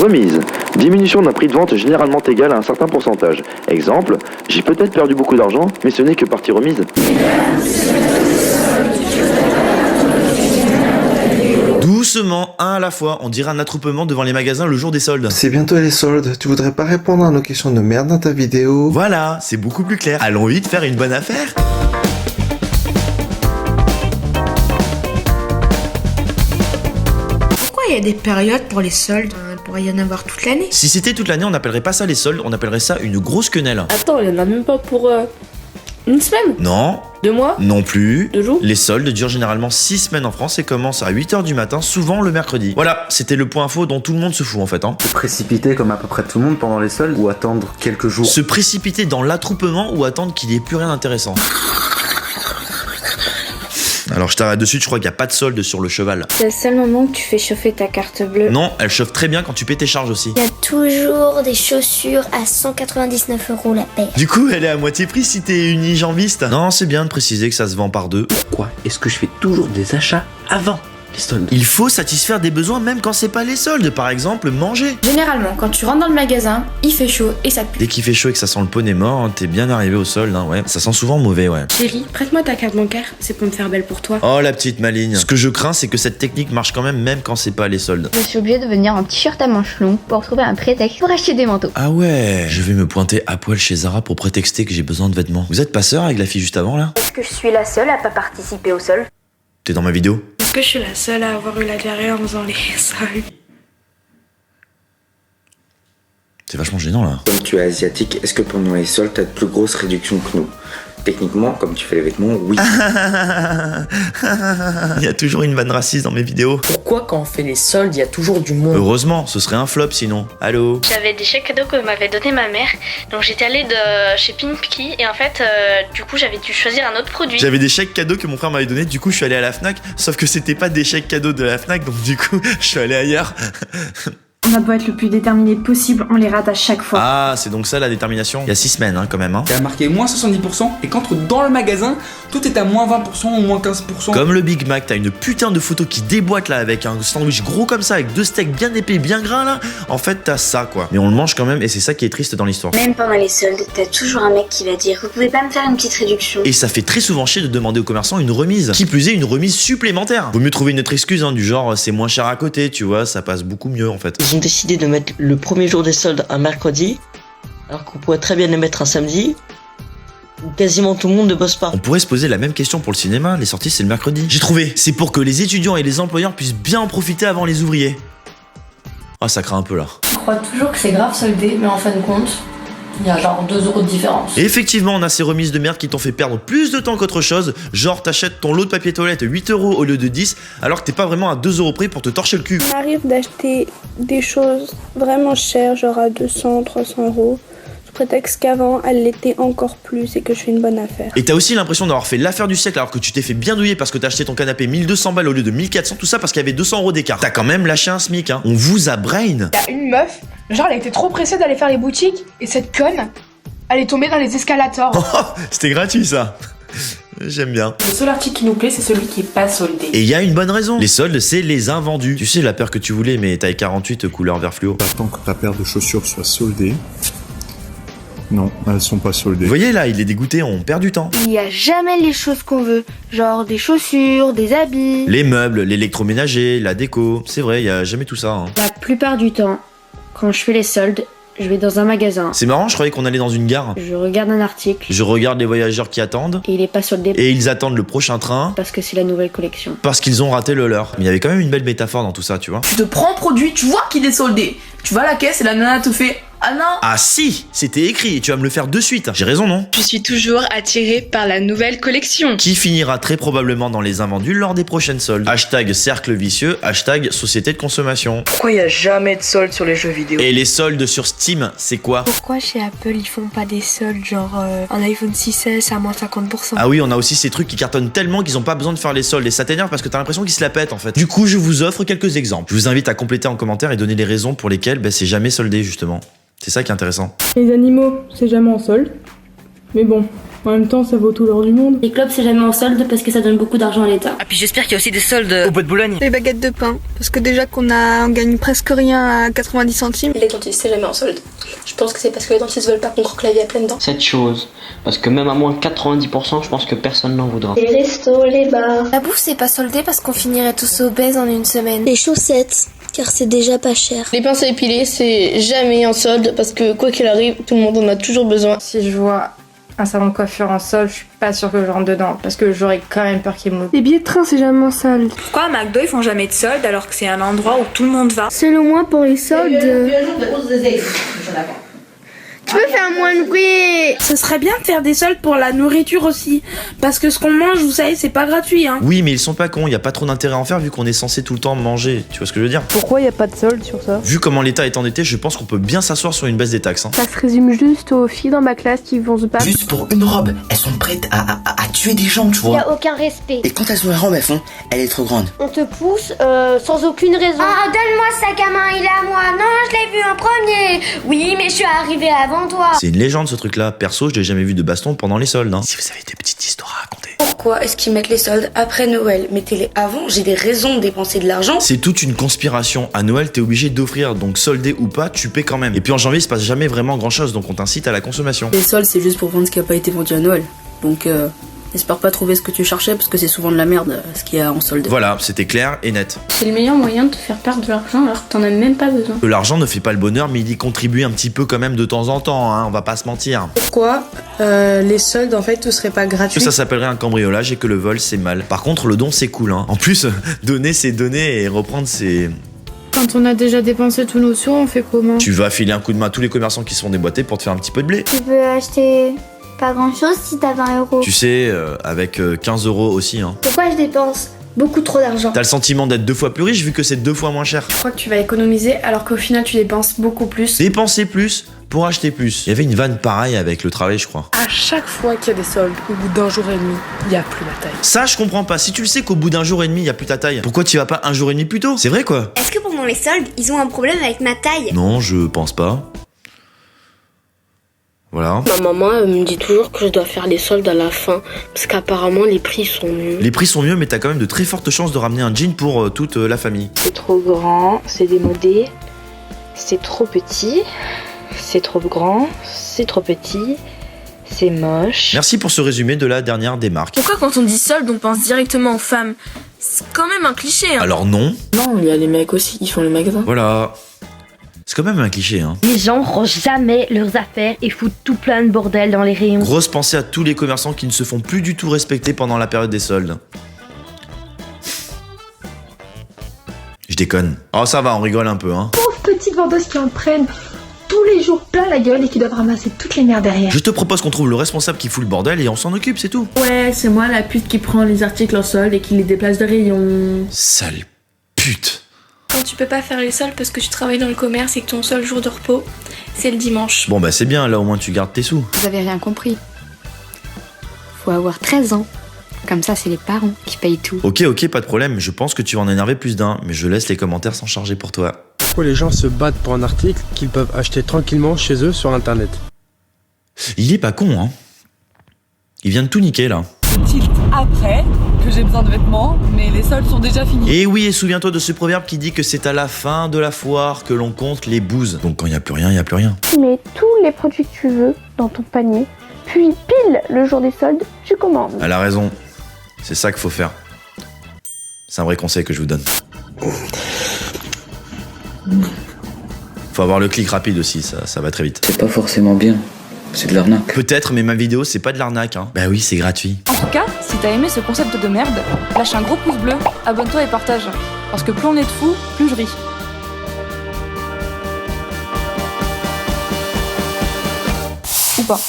Remise. Diminution d'un prix de vente généralement égal à un certain pourcentage. Exemple, j'ai peut-être perdu beaucoup d'argent, mais ce n'est que partie remise. Doucement, un à la fois, on dirait un attroupement devant les magasins le jour des soldes. C'est bientôt les soldes, tu voudrais pas répondre à nos questions de merde dans ta vidéo? Voilà, c'est beaucoup plus clair. Allons vite faire une bonne affaire. Pourquoi il y a des périodes pour les soldes? Il pourrait y en avoir toute l'année. Si c'était toute l'année, on n'appellerait pas ça les soldes, on appellerait ça une grosse quenelle. Attends, il y en a même pas pour une semaine? Non, 2 mois? non plus. 2 jours? Les soldes durent généralement 6 semaines en France et commencent à 8h du matin, souvent le mercredi. Voilà, c'était le point info dont tout le monde se fout en fait. Se précipiter comme à peu près tout le monde pendant les soldes ou attendre quelques jours? Se précipiter dans l'attroupement ou attendre qu'il n'y ait plus rien d'intéressant. Alors je t'arrête dessus, je crois qu'il n'y a pas de solde sur le cheval. C'est le seul moment que tu fais chauffer ta carte bleue. Non, elle chauffe très bien quand tu paies tes charges aussi. Il y a toujours des chaussures à 199 € la paire. Du coup, elle est à moitié prix si t'es unijambiste. Non, c'est bien de préciser que ça se vend par deux. Pourquoi est-ce que je fais toujours des achats avant les soldes? Il faut satisfaire des besoins même quand c'est pas les soldes. Par exemple, manger. Généralement, quand tu rentres dans le magasin, il fait chaud et ça pue. Dès qu'il fait chaud et que ça sent le poney mort, hein, t'es bien arrivé au solde, hein, ouais. Ça sent souvent mauvais, ouais. Chérie, prête-moi ta carte bancaire, c'est pour me faire belle pour toi. Oh la petite maligne. Ce que je crains, c'est que cette technique marche quand même quand c'est pas les soldes. Je suis obligée de venir en t-shirt à manches longues pour trouver un prétexte pour acheter des manteaux. Ah ouais. Je vais me pointer à poil chez Zara pour prétexter que j'ai besoin de vêtements. Vous êtes pas sœur avec la fille juste avant là? Est-ce que je suis la seule à pas participer au solde? T'es dans ma vidéo? Est-ce que je suis la seule à avoir eu la diarrhée en faisant les soldes? C'est vachement gênant là. Comme tu es asiatique, est-ce que pendant les soldes, t'as de plus grosses réductions que nous? Techniquement, comme tu fais les vêtements, oui. Il y a toujours une vanne raciste dans mes vidéos. Pourquoi quand on fait les soldes, il y a toujours du monde? Heureusement, ce serait un flop sinon. Allô? J'avais des chèques cadeaux que m'avait donné ma mère, donc j'étais allée chez Pinky et en fait, du coup j'avais dû choisir un autre produit. J'avais des chèques cadeaux que mon frère m'avait donné, du coup je suis allé à la Fnac, sauf que c'était pas des chèques cadeaux de la Fnac, donc du coup je suis allé ailleurs. On a beau être le plus déterminé possible, on les rate à chaque fois. Ah, c'est donc ça la détermination? Il y a 6 semaines hein, quand même. Hein. Il y a marqué moins 70% et qu'entre dans le magasin, tout est à moins 20% ou moins 15%. Comme le Big Mac, t'as une putain de photo qui déboîte là avec un sandwich gros comme ça, avec 2 steaks bien épais, bien gras là. En fait, t'as ça quoi. Mais on le mange quand même et c'est ça qui est triste dans l'histoire. Même pendant les soldes, t'as toujours un mec qui va dire vous pouvez pas me faire une petite réduction? Et ça fait très souvent chier de demander aux commerçants une remise. Qui plus est, une remise supplémentaire. Vaut mieux trouver une autre excuse, hein, du genre c'est moins cher à côté, tu vois, ça passe beaucoup mieux en fait. Ils ont décidé de mettre le premier jour des soldes un mercredi, alors qu'on pourrait très bien les mettre un samedi, où quasiment tout le monde ne bosse pas. On pourrait se poser la même question pour le cinéma, les sorties c'est le mercredi. J'ai trouvé, c'est pour que les étudiants et les employeurs puissent bien en profiter avant les ouvriers. Ah, ça craint un peu là. Je crois toujours que c'est grave soldé, mais en fin de compte, il y a genre 2 € de différence. Et effectivement, on a ces remises de merde qui t'ont fait perdre plus de temps qu'autre chose. Genre, t'achètes ton lot de papier toilette 8 € au lieu de 10, alors que t'es pas vraiment à 2 € près pour te torcher le cul. Il m'arrive d'acheter des choses vraiment chères, genre à 200, 300 €, sous prétexte qu'avant, elles l'étaient encore plus et que je fais une bonne affaire. Et t'as aussi l'impression d'avoir fait l'affaire du siècle alors que tu t'es fait bien douiller parce que t'as acheté ton canapé 1200 balles au lieu de 1400, tout ça parce qu'il y avait 200 € d'écart. T'as quand même lâché un SMIC, hein. On vous a brain. Il y a une meuf, genre elle était trop pressée d'aller faire les boutiques, et cette conne, elle est tombée dans les escalators. Oh, c'était gratuit ça. J'aime bien. Le seul article qui nous plaît, c'est celui qui est pas soldé. Et il y a une bonne raison. Les soldes, c'est les invendus. Tu sais, la paire que tu voulais, mais taille 48, couleur vert fluo. T'attends que ta paire de chaussures soit soldée. Non, elles sont pas soldées. Vous voyez là, il est dégoûté, on perd du temps. Il y a jamais les choses qu'on veut, genre des chaussures, des habits. Les meubles, l'électroménager, la déco. C'est vrai, il y a jamais tout ça. Hein. La plupart du temps, quand je fais les soldes, je vais dans un magasin. C'est marrant, je croyais qu'on allait dans une gare. Je regarde un article. Je regarde les voyageurs qui attendent. Et il est pas soldé. Et ils attendent le prochain train. Parce que c'est la nouvelle collection. Parce qu'ils ont raté le leur. Mais il y avait quand même une belle métaphore dans tout ça, tu vois. Tu te prends un produit, tu vois qu'il est soldé. Tu vas à la caisse et la nana te fait ah non. Ah si, c'était écrit et tu vas me le faire de suite. J'ai raison, non? Je suis toujours attirée par la nouvelle collection. Qui finira très probablement dans les invendus lors des prochaines soldes. Hashtag cercle vicieux, hashtag société de consommation. Pourquoi il y a jamais de soldes sur les jeux vidéo? Et les soldes sur Steam, c'est quoi? Pourquoi chez Apple ils font pas des soldes, genre un iPhone 6S à moins 50%? Ah oui, on a aussi ces trucs qui cartonnent tellement qu'ils ont pas besoin de faire les soldes. Et ça t'énerve parce que t'as l'impression qu'ils se la pètent en fait. Du coup, je vous offre quelques exemples. Je vous invite à compléter en commentaire et donner les raisons pour lesquelles c'est jamais soldé justement. C'est ça qui est intéressant. Les animaux, c'est jamais en solde. Mais bon, En même temps, ça vaut tout l'or du monde. Les clubs, c'est jamais en solde parce que ça donne beaucoup d'argent à l'État. Ah, puis j'espère qu'il y a aussi des soldes au bois de Boulogne. Les baguettes de pain, parce que déjà qu'on gagne presque rien à 90 centimes. Les dentistes, c'est jamais en solde. Je pense que c'est parce que les dentistes veulent pas qu'on croque la vie à pleines dents. Cette chose, parce que même à moins de 90%, je pense que personne n'en voudra. Les restos, les bars. La bouffe, c'est pas soldé parce qu'on finirait tous obèses en une semaine. Les chaussettes, car c'est déjà pas cher. Les pinces à épiler, c'est jamais en solde parce que quoi qu'il arrive, tout le monde en a toujours besoin. Si je vois un salon de coiffure en solde, je suis pas sûre que je rentre dedans parce que j'aurais quand même peur qu'il me loupe. Les billets de train, c'est jamais en solde. Pourquoi à McDo ils font jamais de solde alors que c'est un endroit où tout le monde va? Selon moi, pour les soldes... Tu peux faire moins de bruit. Ce serait bien de faire des soldes pour la nourriture aussi. Parce que ce qu'on mange, vous savez, c'est pas gratuit, hein. Oui, mais ils sont pas cons, y a pas trop d'intérêt à en faire vu qu'on est censé tout le temps manger. Tu vois ce que je veux dire? Pourquoi y a pas de solde sur ça? Vu comment l'État est endetté, je pense qu'on peut bien s'asseoir sur une baisse des taxes. Hein. Ça se résume juste aux filles dans ma classe qui vont se battre. Juste pour une robe, elles sont prêtes à tuer des gens, tu vois. Y a aucun respect. Et quand elles ont la robe, elles font, elle est trop grande. On te pousse sans aucune raison. Ah, donne-moi ce sac à main, il est à moi. Non, je l'ai vu en premier. Oui, mais je suis arrivée avant toi. C'est une légende ce truc-là. Perso, je l'ai jamais vu de baston pendant les soldes. Hein. Si vous avez des petites histoires à raconter. Pourquoi est-ce qu'ils mettent les soldes après Noël? Mettez-les avant, j'ai des raisons de dépenser de l'argent. C'est toute une conspiration. À Noël, t'es obligé d'offrir, donc soldé ou pas, tu paies quand même. Et puis en janvier, il se passe jamais vraiment grand-chose, donc on t'incite à la consommation. Les soldes, c'est juste pour vendre ce qui a pas été vendu à Noël. Donc, j'espère pas trouver ce que tu cherchais parce que c'est souvent de la merde ce qu'il y a en solde. Voilà, c'était clair et net. C'est le meilleur moyen de te faire perdre de l'argent alors que t'en as même pas besoin. L'argent ne fait pas le bonheur, mais il y contribue un petit peu quand même de temps en temps, hein, on va pas se mentir. Pourquoi les soldes, en fait, tout serait pas gratuit? Que ça s'appellerait un cambriolage et que le vol, c'est mal. Par contre, le don, c'est cool. Hein. En plus, donner, c'est donner et reprendre, c'est... Quand on a déjà dépensé tous nos sous, on fait comment? Tu vas filer un coup de main à tous les commerçants qui se font déboîter pour te faire un petit peu de blé. Tu peux acheter pas grand-chose si t'as 20 euros. Tu sais, avec 15 euros aussi. Hein. Pourquoi je dépense beaucoup trop d'argent? T'as le sentiment d'être 2 fois plus riche vu que c'est 2 fois moins cher. Je crois que tu vas économiser alors qu'au final tu dépenses beaucoup plus. Dépenser plus pour acheter plus. Il y avait une vanne pareille avec le travail, je crois. À chaque fois qu'il y a des soldes, au bout d'un jour et demi, il y a plus ma taille. Ça, je comprends pas. Si tu le sais qu'au bout d'un jour et demi, il y a plus ta taille, pourquoi tu vas pas un jour et demi plus tôt? C'est vrai quoi. Est-ce que pendant les soldes, ils ont un problème avec ma taille? Non, je pense pas. Voilà. Ma maman elle me dit toujours que je dois faire les soldes à la fin parce qu'apparemment les prix sont mieux. Les prix sont mieux, mais t'as quand même de très fortes chances de ramener un jean pour toute la famille. C'est trop grand, c'est démodé, c'est trop petit, c'est trop grand, c'est trop petit, c'est moche. Merci pour ce résumé de la dernière des marques. Pourquoi quand on dit solde, on pense directement aux femmes? C'est quand même un cliché. Hein. Alors non. Non, il y a les mecs aussi qui font le magasin. Voilà. C'est quand même un cliché, hein. Les gens rangent jamais leurs affaires et foutent tout plein de bordel dans les rayons. Grosse pensée à tous les commerçants qui ne se font plus du tout respecter pendant la période des soldes. Je déconne. Oh ça va, on rigole un peu, hein. Pauvres petites vendeuses qui en prennent tous les jours plein la gueule et qui doivent ramasser toutes les merdes derrière. Je te propose qu'on trouve le responsable qui fout le bordel et on s'en occupe, c'est tout. Ouais, c'est moi la pute qui prend les articles en solde et qui les déplace de rayon. Sale pute. Quand tu peux pas faire les soldes parce que tu travailles dans le commerce et que ton seul jour de repos, c'est le dimanche. Bon bah c'est bien, là au moins tu gardes tes sous. Vous avez rien compris. Faut avoir 13 ans. Comme ça, c'est les parents qui payent tout. Ok, pas de problème, je pense que tu vas en énerver plus d'un, mais je laisse les commentaires s'en charger pour toi. Pourquoi les gens se battent pour un article qu'ils peuvent acheter tranquillement chez eux sur internet? Il est pas con, hein. Il vient de tout niquer là. Je tilte après que j'ai besoin de vêtements, mais les soldes sont déjà finis. Et oui, et souviens-toi de ce proverbe qui dit que c'est à la fin de la foire que l'on compte les bouses. Donc quand il y a plus rien, il y a plus rien. Tu mets tous les produits que tu veux dans ton panier, puis pile le jour des soldes, tu commandes. Elle a raison. C'est ça qu'il faut faire. C'est un vrai conseil que je vous donne. Faut avoir le clic rapide aussi, ça va très vite. C'est pas forcément bien. C'est de l'arnaque. Peut-être, mais ma vidéo, c'est pas de l'arnaque, hein. Bah oui, c'est gratuit. En tout cas, si t'as aimé ce concept de merde, lâche un gros pouce bleu, abonne-toi et partage. Parce que plus on est de fous, plus je ris. Ou pas.